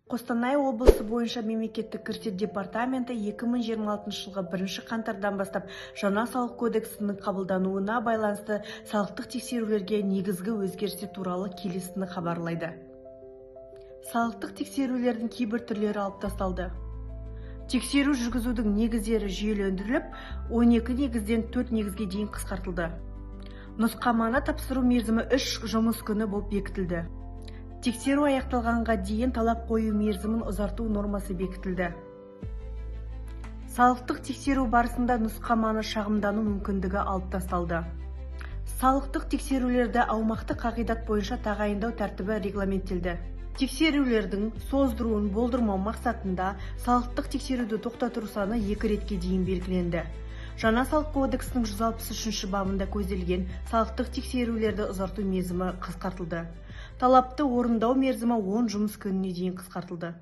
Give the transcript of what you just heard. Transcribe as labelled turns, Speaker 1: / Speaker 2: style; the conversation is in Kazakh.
Speaker 1: Қостанай облысы бойынша мемлекеттік кірістер департаменті 2026 жылғы 1 қаңтардан бастап жаңа салық кодексінің қабылдануына байланысты салықтық тексерулерге негізгі өзгерістер туралы келесіні хабарлайды. Салықтық тексерулердің кейбір түрлері алып тасталды. Тексеру жүргізудің негіздері жүйелендіріліп, 12 негізден 4 негізге дейін қысқартылды. Нұсқаманы тапсыру мерзімі 3 жұмыс күні болып бекітілді. Тексеру аяқталғанға дейін талап қою мерзімін ұзарту нормасы бекітілді. Салықтық тексеру барысында нұсқаманы шағымдану мүмкіндігі алып тасталды. Салықтық тексерулерді аумақтық қағидат бойынша тағайындау тәртібі регламенттелді. Тексерулердің создыруын болдырмау мақсатында салықтық тексеруді тоқтату саны 2 ретке дейін белгіленді. Жаңа салық кодексінің 163 бабында көзделген салықтық тексерулерді ұзарту мерзімі қысқартылды. Талапты орындау мерзімі 10 жұмыс күніне дейін қысқартылды.